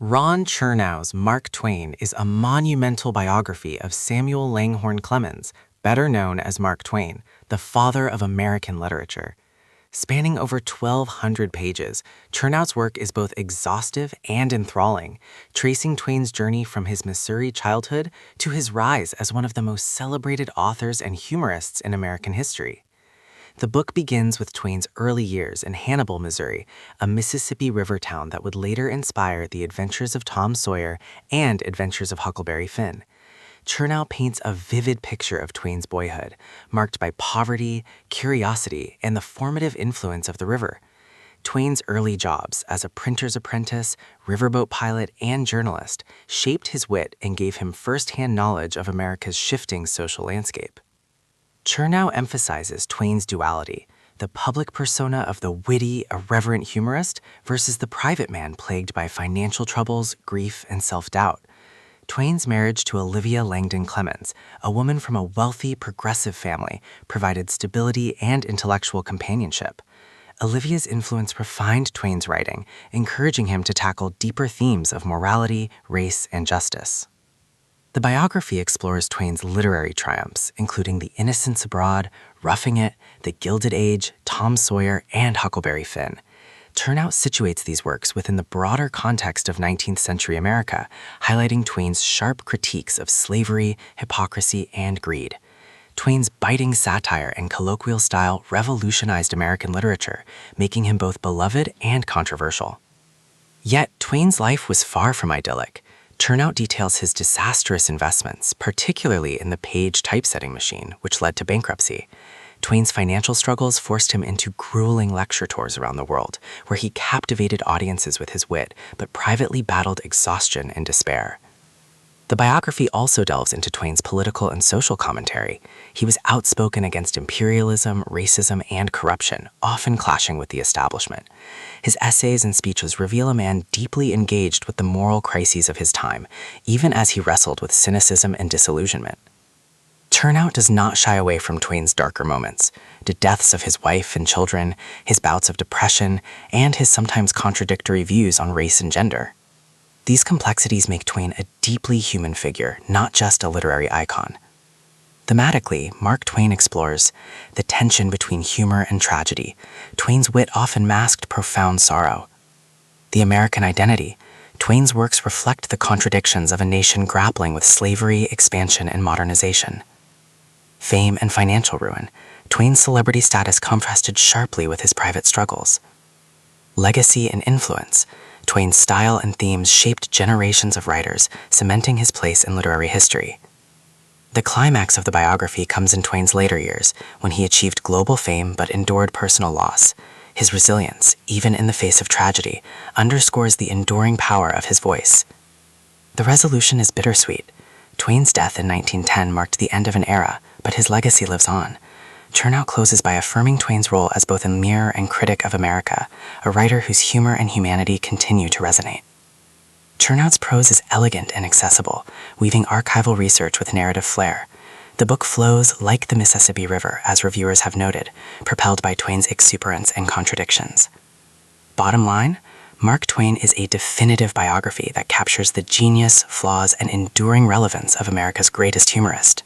Ron Chernow's Mark Twain is a monumental biography of Samuel Langhorne Clemens, better known as Mark Twain, the father of American literature. Spanning over 1,200 pages, Chernow's work is both exhaustive and enthralling, tracing Twain's journey from his Missouri childhood to his rise as one of the most celebrated authors and humorists in American history. The book begins with Twain's early years in Hannibal, Missouri, a Mississippi River town that would later inspire the adventures of Tom Sawyer and Adventures of Huckleberry Finn. Chernow paints a vivid picture of Twain's boyhood, marked by poverty, curiosity, and the formative influence of the river. Twain's early jobs as a printer's apprentice, riverboat pilot, and journalist shaped his wit and gave him first-hand knowledge of America's shifting social landscape. Chernow emphasizes Twain's duality, the public persona of the witty, irreverent humorist versus the private man plagued by financial troubles, grief, and self-doubt. Twain's marriage to Olivia Langdon Clemens, a woman from a wealthy, progressive family, provided stability and intellectual companionship. Olivia's influence refined Twain's writing, encouraging him to tackle deeper themes of morality, race, and justice. The biography explores Twain's literary triumphs, including The Innocents Abroad, Roughing It, The Gilded Age, Tom Sawyer, and Huckleberry Finn. Chernow situates these works within the broader context of 19th century America, highlighting Twain's sharp critiques of slavery, hypocrisy, and greed. Twain's biting satire and colloquial style revolutionized American literature, making him both beloved and controversial. Yet, Twain's life was far from idyllic. Chernow details his disastrous investments, particularly in the Page typesetting machine, which led to bankruptcy. Twain's financial struggles forced him into grueling lecture tours around the world, where he captivated audiences with his wit, but privately battled exhaustion and despair. The biography also delves into Twain's political and social commentary. He was outspoken against imperialism, racism, and corruption, often clashing with the establishment. His essays and speeches reveal a man deeply engaged with the moral crises of his time, even as he wrestled with cynicism and disillusionment. Chernow does not shy away from Twain's darker moments, the deaths of his wife and children, his bouts of depression, and his sometimes contradictory views on race and gender. These complexities make Twain a deeply human figure, not just a literary icon. Thematically, Mark Twain explores the tension between humor and tragedy. Twain's wit often masked profound sorrow. The American identity. Twain's works reflect the contradictions of a nation grappling with slavery, expansion, and modernization. Fame and financial ruin. Twain's celebrity status contrasted sharply with his private struggles. Legacy and influence. Twain's style and themes shaped generations of writers, cementing his place in literary history. The climax of the biography comes in Twain's later years, when he achieved global fame but endured personal loss. His resilience, even in the face of tragedy, underscores the enduring power of his voice. The resolution is bittersweet. Twain's death in 1910 marked the end of an era, but his legacy lives on. Chernow closes by affirming Twain's role as both a mirror and critic of America, a writer whose humor and humanity continue to resonate. Chernow's prose is elegant and accessible, weaving archival research with narrative flair. The book flows like the Mississippi River, as reviewers have noted, propelled by Twain's exuberance and contradictions. Bottom line, Mark Twain is a definitive biography that captures the genius, flaws, and enduring relevance of America's greatest humorist.